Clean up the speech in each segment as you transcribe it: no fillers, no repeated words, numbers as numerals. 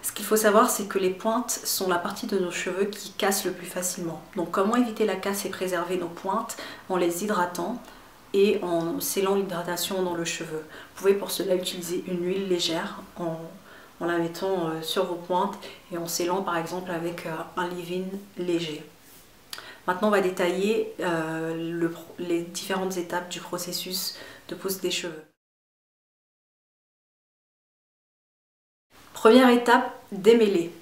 Ce qu'il faut savoir, c'est que les pointes sont la partie de nos cheveux qui casse le plus facilement. Donc comment éviter la casse et préserver nos pointes? En les hydratant et en scellant l'hydratation dans le cheveu. Vous pouvez pour cela utiliser une huile légère en la mettant sur vos pointes et en scellant par exemple avec un leave-in léger. Maintenant on va détailler les différentes étapes du processus de pose des cheveux. Première étape, démêler.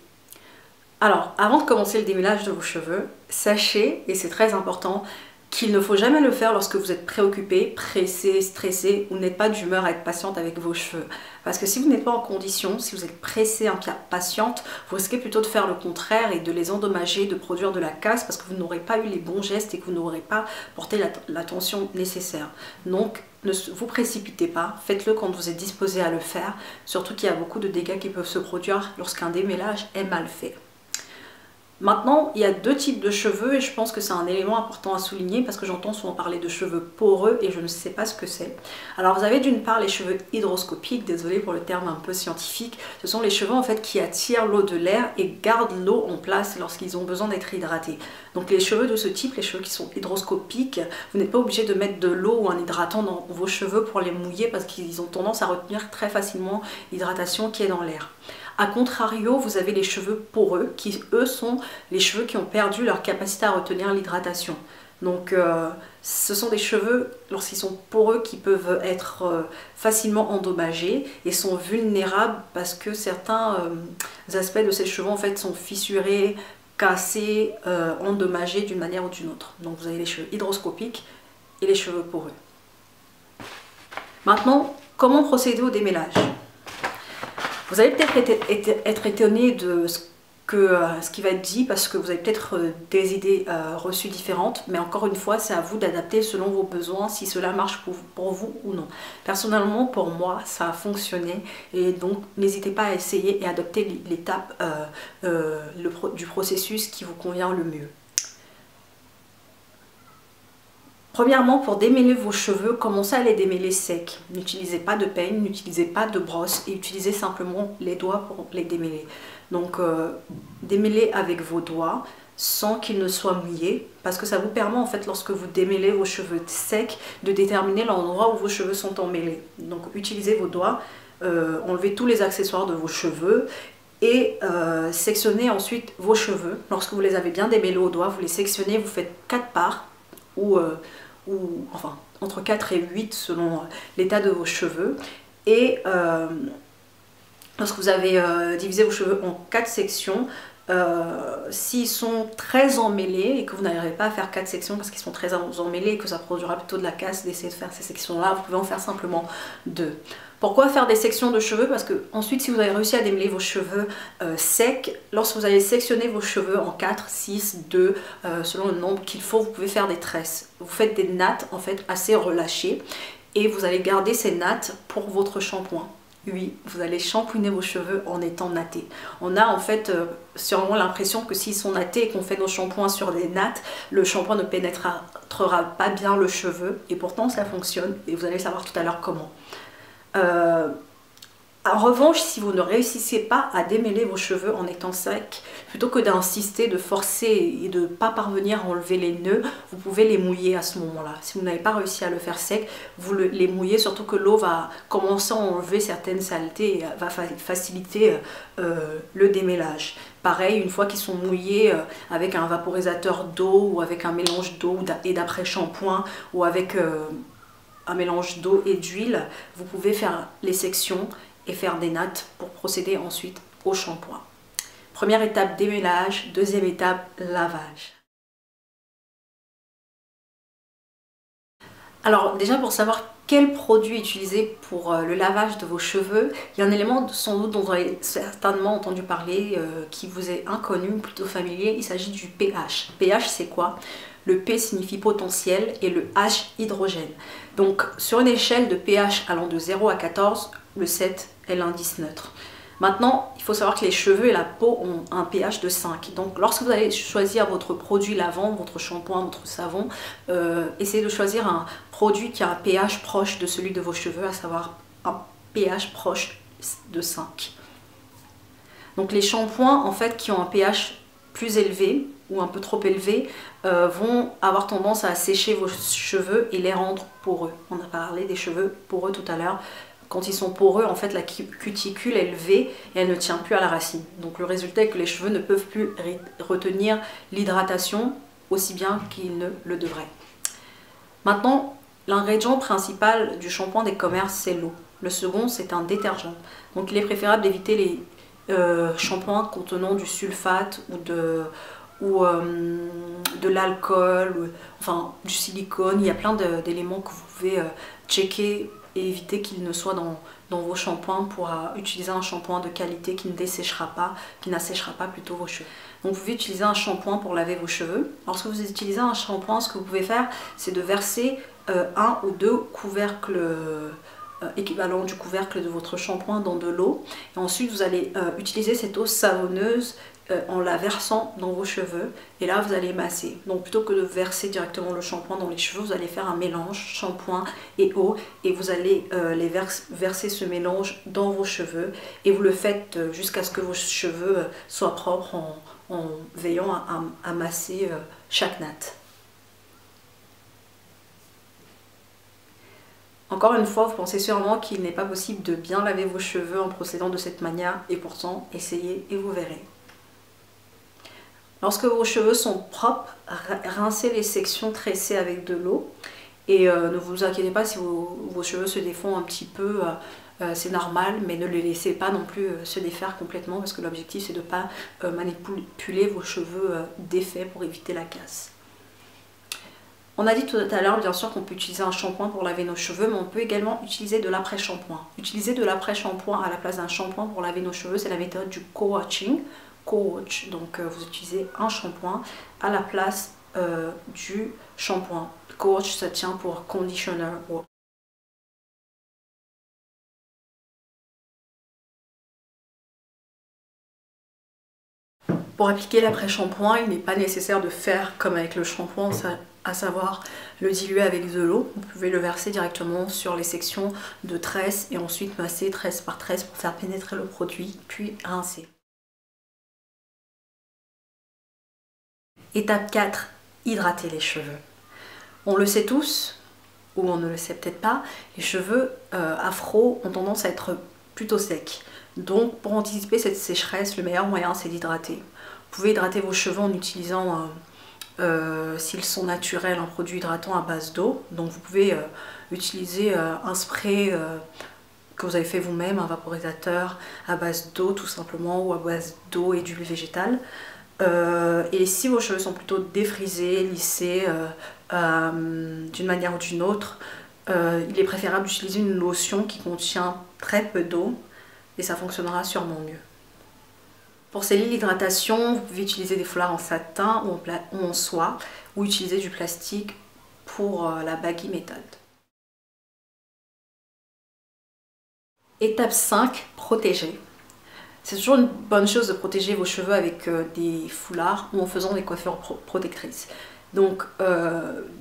Alors, avant de commencer le démêlage de vos cheveux, sachez, et c'est très important, qu'il ne faut jamais le faire lorsque vous êtes préoccupé, pressé, stressé ou n'êtes pas d'humeur à être patiente avec vos cheveux. Parce que si vous n'êtes pas en condition, si vous êtes pressé, impatiente, vous risquez plutôt de faire le contraire et de les endommager, de produire de la casse parce que vous n'aurez pas eu les bons gestes et que vous n'aurez pas porté l'attention nécessaire. Donc, ne vous précipitez pas, faites-le quand vous êtes disposé à le faire, surtout qu'il y a beaucoup de dégâts qui peuvent se produire lorsqu'un démêlage est mal fait. Maintenant, il y a deux types de cheveux et je pense que c'est un élément important à souligner parce que j'entends souvent parler de cheveux poreux et je ne sais pas ce que c'est. Alors vous avez d'une part les cheveux hygroscopiques, désolé pour le terme un peu scientifique, ce sont les cheveux en fait qui attirent l'eau de l'air et gardent l'eau en place lorsqu'ils ont besoin d'être hydratés. Donc les cheveux de ce type, les cheveux qui sont hygroscopiques, vous n'êtes pas obligé de mettre de l'eau ou un hydratant dans vos cheveux pour les mouiller parce qu'ils ont tendance à retenir très facilement l'hydratation qui est dans l'air. A contrario, vous avez les cheveux poreux qui, eux, sont les cheveux qui ont perdu leur capacité à retenir l'hydratation. Donc, ce sont des cheveux, lorsqu'ils sont poreux, qui peuvent être facilement endommagés et sont vulnérables parce que certains aspects de ces cheveux, en fait, sont fissurés, cassés, endommagés d'une manière ou d'une autre. Donc, vous avez les cheveux hygroscopiques et les cheveux poreux. Maintenant, comment procéder au démêlage ? Vous allez peut-être être étonné de ce qui va être dit parce que vous avez peut-être des idées reçues différentes, mais encore une fois, c'est à vous d'adapter selon vos besoins, si cela marche pour vous ou non. Personnellement, pour moi, ça a fonctionné et donc n'hésitez pas à essayer et adopter l'étape du processus qui vous convient le mieux. Premièrement, pour démêler vos cheveux, commencez à les démêler secs. N'utilisez pas de peigne, n'utilisez pas de brosse et utilisez simplement les doigts pour les démêler. Donc, démêlez avec vos doigts sans qu'ils ne soient mouillés parce que ça vous permet en fait lorsque vous démêlez vos cheveux secs de déterminer l'endroit où vos cheveux sont emmêlés. Donc, utilisez vos doigts, enlevez tous les accessoires de vos cheveux et sectionnez ensuite vos cheveux. Lorsque vous les avez bien démêlés au doigt, vous les sectionnez, vous faites 4 parts ou enfin entre 4 et 8 selon l'état de vos cheveux et lorsque vous avez divisé vos cheveux en 4 sections, s'ils sont très emmêlés et que vous n'arrivez pas à faire 4 sections parce qu'ils sont très emmêlés et que ça produira plutôt de la casse d'essayer de faire ces sections là, vous pouvez en faire simplement 2. Pourquoi faire des sections de cheveux? Parce que ensuite, si vous avez réussi à démêler vos cheveux secs, lorsque vous allez sectionner vos cheveux en 4, 6, 2, selon le nombre qu'il faut, vous pouvez faire des tresses. Vous faites des nattes en fait assez relâchées et vous allez garder ces nattes pour votre shampoing. Oui, vous allez shampouiner vos cheveux en étant nattés. On a en fait sûrement l'impression que s'ils sont nattés et qu'on fait nos shampoings sur des nattes, le shampoing ne pénétrera pas bien le cheveu et pourtant ça fonctionne et vous allez savoir tout à l'heure comment. En revanche, si vous ne réussissez pas à démêler vos cheveux en étant secs, plutôt que d'insister, de forcer et de ne pas parvenir à enlever les nœuds, vous pouvez les mouiller à ce moment-là. Si vous n'avez pas réussi à le faire sec, vous les mouillez, surtout que l'eau va commencer à enlever certaines saletés et va faciliter le démêlage. Pareil, une fois qu'ils sont mouillés avec un vaporisateur d'eau ou avec un mélange d'eau et d'après-shampoing ou avec un mélange d'eau et d'huile, vous pouvez faire les sections et faire des nattes pour procéder ensuite au shampoing. Première étape, démêlage. Deuxième étape, lavage. Alors déjà pour savoir quel produit utiliser pour le lavage de vos cheveux, il y a un élément sans doute dont vous avez certainement entendu parler qui vous est inconnu, plutôt familier, il s'agit du pH. pH c'est quoi? Le P signifie potentiel et le H hydrogène. Donc sur une échelle de pH allant de 0 à 14, le 7 est l'indice neutre. Maintenant, il faut savoir que les cheveux et la peau ont un pH de 5. Donc lorsque vous allez choisir votre produit lavant, votre shampoing, votre savon, essayez de choisir un produit qui a un pH proche de celui de vos cheveux, à savoir un pH proche de 5. Donc les shampoings en fait qui ont un pH plus élevé ou un peu trop élevé vont avoir tendance à assécher vos cheveux et les rendre poreux. On a parlé des cheveux poreux tout à l'heure. Quand ils sont poreux, en fait, la cuticule est levée et elle ne tient plus à la racine. Donc le résultat est que les cheveux ne peuvent plus retenir l'hydratation aussi bien qu'ils ne le devraient. Maintenant, l'ingrédient principal du shampoing des commerces, c'est l'eau. Le second, c'est un détergent. Donc il est préférable d'éviter les shampoings contenant du sulfate ou de l'alcool, enfin du silicone. Il y a plein d'éléments que vous pouvez checker et éviter qu'ils ne soient dans vos shampoings pour utiliser un shampoing de qualité qui ne desséchera pas, qui n'asséchera pas plutôt vos cheveux. Donc vous pouvez utiliser un shampoing pour laver vos cheveux. Lorsque vous utilisez un shampoing, ce que vous pouvez faire, c'est de verser un ou deux couvercles équivalent du couvercle de votre shampoing dans de l'eau. Et ensuite vous allez utiliser cette eau savonneuse en la versant dans vos cheveux et là vous allez masser. Donc plutôt que de verser directement le shampoing dans les cheveux, vous allez faire un mélange shampoing et eau et vous allez verser ce mélange dans vos cheveux et vous le faites jusqu'à ce que vos cheveux soient propres en veillant à masser chaque natte. Encore une fois, vous pensez sûrement qu'il n'est pas possible de bien laver vos cheveux en procédant de cette manière et pourtant essayez et vous verrez. Lorsque vos cheveux sont propres, rincez les sections tressées avec de l'eau et ne vous inquiétez pas si vos cheveux se défont un petit peu, c'est normal, mais ne les laissez pas non plus se défaire complètement parce que l'objectif c'est de ne pas manipuler vos cheveux défaits pour éviter la casse. On a dit tout à l'heure bien sûr qu'on peut utiliser un shampoing pour laver nos cheveux, mais on peut également utiliser de l'après-shampoing. Utiliser de l'après-shampoing à la place d'un shampoing pour laver nos cheveux, c'est la méthode du co-watching. Co-watch, donc vous utilisez un shampoing à la place du shampoing. Co-watch, ça tient pour conditioner. Pour appliquer l'après-shampoing, il n'est pas nécessaire de faire comme avec le shampoing, à savoir le diluer avec de l'eau. Vous pouvez le verser directement sur les sections de tresses et ensuite masser tresse par tresse pour faire pénétrer le produit, puis rincer. Étape 4, hydrater les cheveux. On le sait tous, ou on ne le sait peut-être pas, les cheveux afro ont tendance à être plutôt secs. Donc pour anticiper cette sécheresse, le meilleur moyen c'est d'hydrater. Vous pouvez hydrater vos cheveux en utilisant, s'ils sont naturels, un produit hydratant à base d'eau. Donc vous pouvez utiliser un spray que vous avez fait vous-même, un vaporisateur à base d'eau tout simplement, ou à base d'eau et d'huile végétale. Et si vos cheveux sont plutôt défrisés, lissés, d'une manière ou d'une autre, il est préférable d'utiliser une lotion qui contient très peu d'eau et ça fonctionnera sûrement mieux. Pour sceller l'hydratation, vous pouvez utiliser des foulards en satin ou en soie ou utiliser du plastique pour la baggy méthode. Étape 5, protéger. C'est toujours une bonne chose de protéger vos cheveux avec des foulards ou en faisant des coiffures protectrices. Donc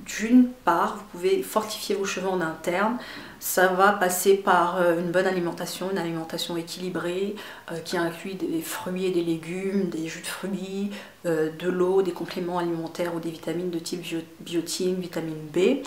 d'une part, vous pouvez fortifier vos cheveux en interne. Ça va passer par une bonne alimentation, une alimentation équilibrée qui inclut des fruits et des légumes, des jus de fruits, de l'eau, des compléments alimentaires ou des vitamines de type biotine, vitamine B.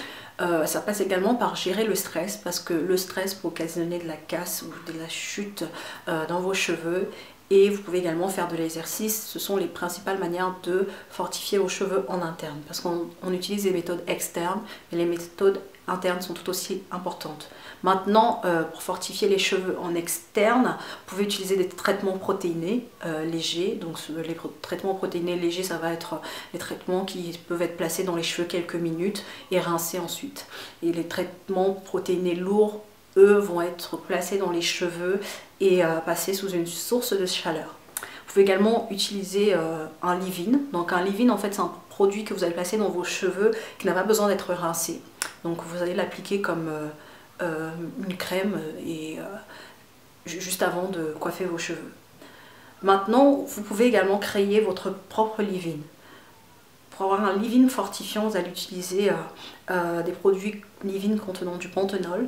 Ça passe également par gérer le stress parce que le stress peut occasionner de la casse ou de la chute dans vos cheveux. Et vous pouvez également faire de l'exercice, ce sont les principales manières de fortifier vos cheveux en interne. Parce qu'on utilise des méthodes externes, mais les méthodes internes sont tout aussi importantes. Maintenant, pour fortifier les cheveux en externe, vous pouvez utiliser des traitements protéinés légers. Donc les traitements protéinés légers, ça va être les traitements qui peuvent être placés dans les cheveux quelques minutes et rincés ensuite. Et les traitements protéinés lourds, eux, vont être placés dans les cheveux et passer sous une source de chaleur. Vous pouvez également utiliser un leave-in. Donc un leave-in, en fait, c'est un produit que vous allez placer dans vos cheveux qui n'a pas besoin d'être rincé. Donc vous allez l'appliquer comme une crème et juste avant de coiffer vos cheveux. Maintenant, vous pouvez également créer votre propre leave-in. Pour avoir un leave-in fortifiant, vous allez utiliser des produits leave-in contenant du panthenol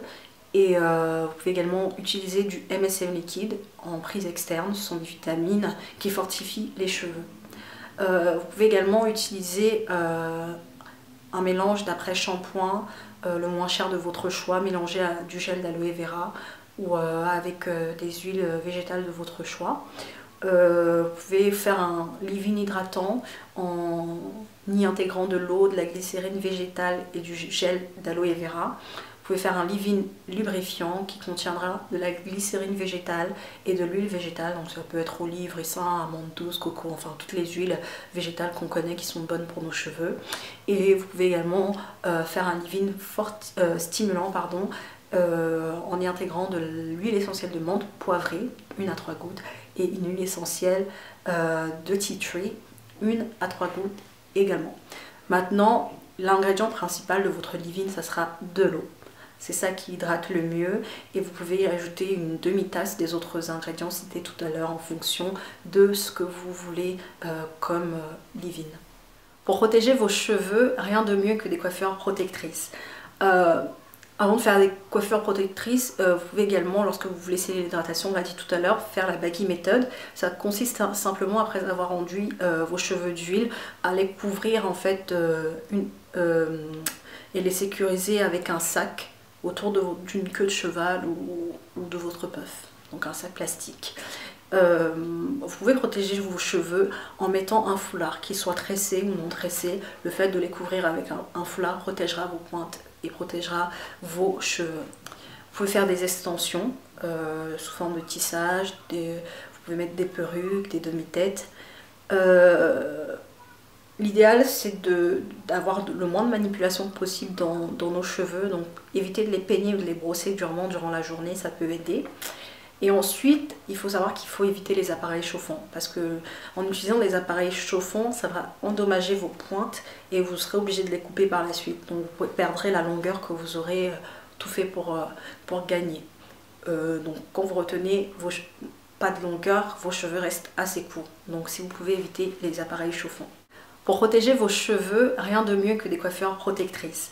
Et vous pouvez également utiliser du MSM liquide en prise externe. Ce sont des vitamines qui fortifient les cheveux. Vous pouvez également utiliser un mélange d'après-shampoing, le moins cher de votre choix, mélangé à du gel d'aloe vera ou avec des huiles végétales de votre choix. Vous pouvez faire un leave-in hydratant en y intégrant de l'eau, de la glycérine végétale et du gel d'aloe vera. Vous pouvez faire un leave-in lubrifiant qui contiendra de la glycérine végétale et de l'huile végétale. Donc ça peut être olive, ricin, amande douce, coco, enfin toutes les huiles végétales qu'on connaît qui sont bonnes pour nos cheveux. Et vous pouvez également faire un leave-in stimulant en y intégrant de l'huile essentielle de menthe poivrée, 1 à 3 gouttes, et une huile essentielle de tea tree, 1 à 3 gouttes également. Maintenant, l'ingrédient principal de votre leave-in, ça sera de l'eau. C'est ça qui hydrate le mieux et vous pouvez y ajouter une demi-tasse des autres ingrédients cités tout à l'heure en fonction de ce que vous voulez comme leave-in. Pour protéger vos cheveux, rien de mieux que des coiffures protectrices. Avant de faire des coiffures protectrices, vous pouvez également, lorsque vous laissez l'hydratation, on l'a dit tout à l'heure, faire la baggy méthode. Ça consiste simplement, après avoir enduit vos cheveux d'huile, à les couvrir en fait et les sécuriser avec un sac autour d'une queue de cheval ou de votre puff, donc un sac plastique. Vous pouvez protéger vos cheveux en mettant un foulard, qu'il soit tressé ou non tressé. Le fait de les couvrir avec un foulard protégera vos pointes et protégera vos cheveux. Vous pouvez faire des extensions sous forme de tissage, vous pouvez mettre des perruques, des demi-têtes. L'idéal, c'est d'avoir le moins de manipulation possible dans nos cheveux, donc éviter de les peigner ou de les brosser durement durant la journée, ça peut aider. Et ensuite, il faut savoir qu'il faut éviter les appareils chauffants, parce que en utilisant des appareils chauffants, ça va endommager vos pointes et vous serez obligé de les couper par la suite. Donc vous perdrez la longueur que vous aurez tout fait pour gagner. Donc quand vous retenez pas de longueur, vos cheveux restent assez courts. Donc si vous pouvez éviter les appareils chauffants. Pour protéger vos cheveux, rien de mieux que des coiffures protectrices.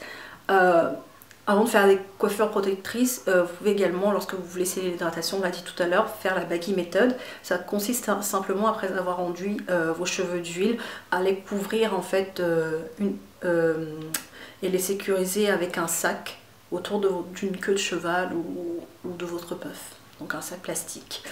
Avant de faire des coiffures protectrices, vous pouvez également, lorsque vous laissez l'hydratation, on l'a dit tout à l'heure, faire la baggy méthode. Ça consiste simplement, après avoir enduit vos cheveux d'huile, à les couvrir en fait et les sécuriser avec un sac autour d'une queue de cheval ou de votre puff, donc un sac plastique.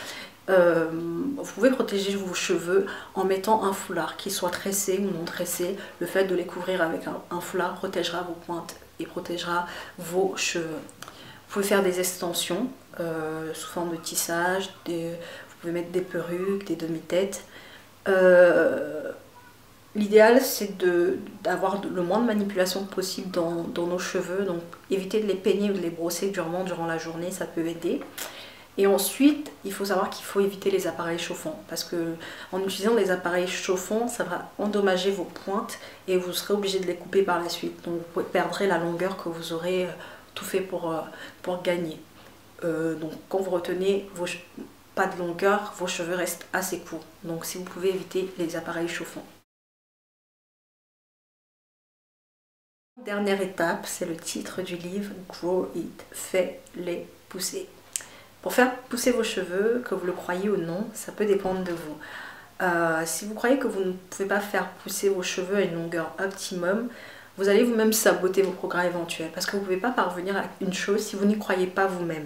Vous pouvez protéger vos cheveux en mettant un foulard, qu'il soit tressé ou non tressé. Le fait de les couvrir avec un foulard protégera vos pointes et protégera vos cheveux. Vous pouvez faire des extensions sous forme de tissage, vous pouvez mettre des perruques, des demi-têtes. L'idéal, c'est d'avoir le moins de manipulation possible dans nos cheveux, donc éviter de les peigner ou de les brosser durement durant la journée, ça peut aider. Et ensuite, il faut savoir qu'il faut éviter les appareils chauffants, parce que en utilisant des appareils chauffants, ça va endommager vos pointes et vous serez obligé de les couper par la suite. Donc vous perdrez la longueur que vous aurez tout fait pour gagner. Donc quand vous retenez pas de longueur, vos cheveux restent assez courts. Donc si vous pouvez éviter les appareils chauffants. Dernière étape, c'est le titre du livre Grow It, fais-les pousser. Pour faire pousser vos cheveux, que vous le croyez ou non, ça peut dépendre de vous. Si vous croyez que vous ne pouvez pas faire pousser vos cheveux à une longueur optimum, vous allez vous-même saboter vos progrès éventuels, parce que vous ne pouvez pas parvenir à une chose si vous n'y croyez pas vous-même.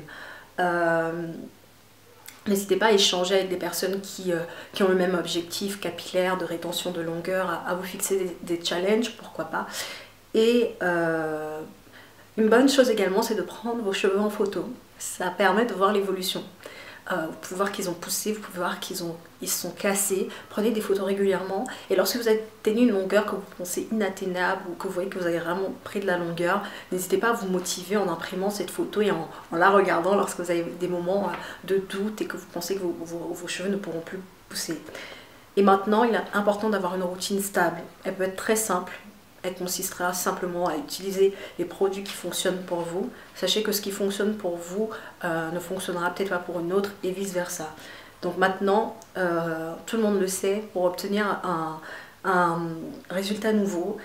N'hésitez pas à échanger avec des personnes qui ont le même objectif capillaire de rétention de longueur, à vous fixer des challenges, pourquoi pas. Et une bonne chose également, c'est de prendre vos cheveux en photo. Ça permet de voir l'évolution. Vous pouvez voir qu'ils ont poussé, vous pouvez voir qu'ils se sont cassés. Prenez des photos régulièrement et lorsque vous atteignez une longueur que vous pensez inatteignable ou que vous voyez que vous avez vraiment pris de la longueur, n'hésitez pas à vous motiver en imprimant cette photo et en la regardant lorsque vous avez des moments de doute et que vous pensez que vos cheveux ne pourront plus pousser. Et maintenant, il est important d'avoir une routine stable. Elle peut être très simple. Elle consistera simplement à utiliser les produits qui fonctionnent pour vous. Sachez que ce qui fonctionne pour vous ne fonctionnera peut-être pas pour une autre et vice versa. Donc maintenant, tout le monde le sait, pour obtenir un résultat nouveau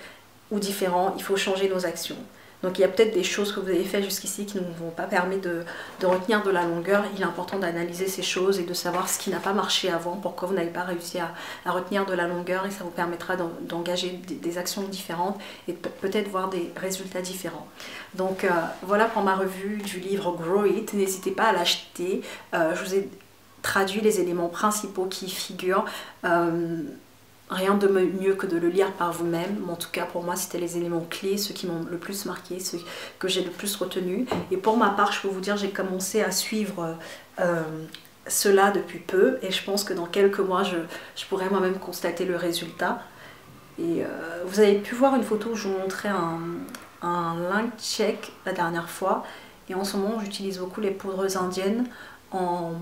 ou différent, il faut changer nos actions. Donc il y a peut-être des choses que vous avez fait jusqu'ici qui ne vous ont pas permis de retenir de la longueur. Il est important d'analyser ces choses et de savoir ce qui n'a pas marché avant, pourquoi vous n'avez pas réussi à retenir de la longueur, et ça vous permettra d'engager des actions différentes et peut-être voir des résultats différents. Donc voilà pour ma revue du livre Grow It. N'hésitez pas à l'acheter. Je vous ai traduit les éléments principaux qui y figurent. Rien de mieux que de le lire par vous-même. En tout cas, pour moi, c'était les éléments clés, ceux qui m'ont le plus marqué, ceux que j'ai le plus retenu. Et pour ma part, je peux vous dire, j'ai commencé à suivre cela depuis peu. Et je pense que dans quelques mois, je pourrais moi-même constater le résultat. Et vous avez pu voir une photo où je vous montrais un link check la dernière fois. Et en ce moment, j'utilise beaucoup les poudres indiennes en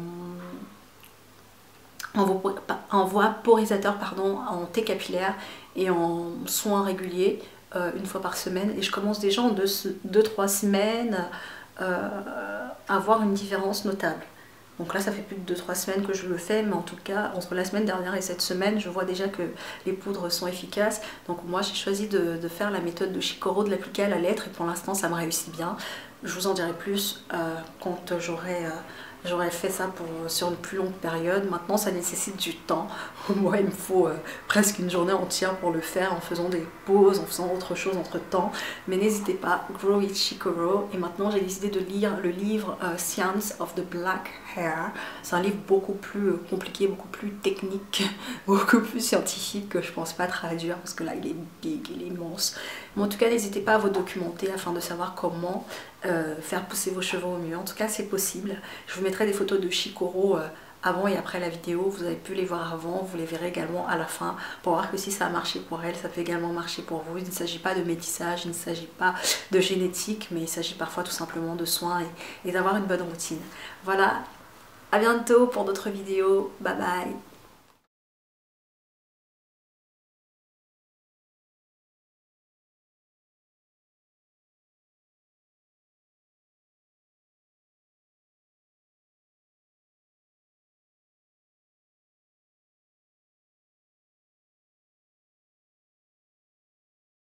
vaporisateur, pardon, en thé capillaire et en soins réguliers une fois par semaine. Et je commence déjà en 2-3 semaines à voir une différence notable. Donc là, ça fait plus de 2-3 semaines que je le fais, mais en tout cas, entre la semaine dernière et cette semaine, je vois déjà que les poudres sont efficaces. Donc moi, j'ai choisi de faire la méthode de Shikoro, de l'appliquer à la lettre, et pour l'instant, ça me réussit bien. Je vous en dirai plus quand j'aurais fait ça sur une plus longue période. Maintenant, ça nécessite du temps. Moi, il me faut presque une journée entière pour le faire, en faisant des pauses, en faisant autre chose entre temps. Mais n'hésitez pas, Grow It Shikoro. Et maintenant, j'ai décidé de lire le livre Science of the Black Hair. C'est un livre beaucoup plus compliqué, beaucoup plus technique, beaucoup plus scientifique, que je pense pas traduire parce que là, il est big, il est immense. Mais en tout cas, n'hésitez pas à vous documenter afin de savoir comment faire pousser vos cheveux au mieux. En tout cas, c'est possible. Je vous mettrai des photos de Shikoro avant et après la vidéo. Vous avez pu les voir avant, vous les verrez également à la fin pour voir que si ça a marché pour elle, ça peut également marcher pour vous. Il ne s'agit pas de métissage, il ne s'agit pas de génétique, mais il s'agit parfois tout simplement de soins et d'avoir une bonne routine. Voilà, à bientôt pour d'autres vidéos. Bye bye.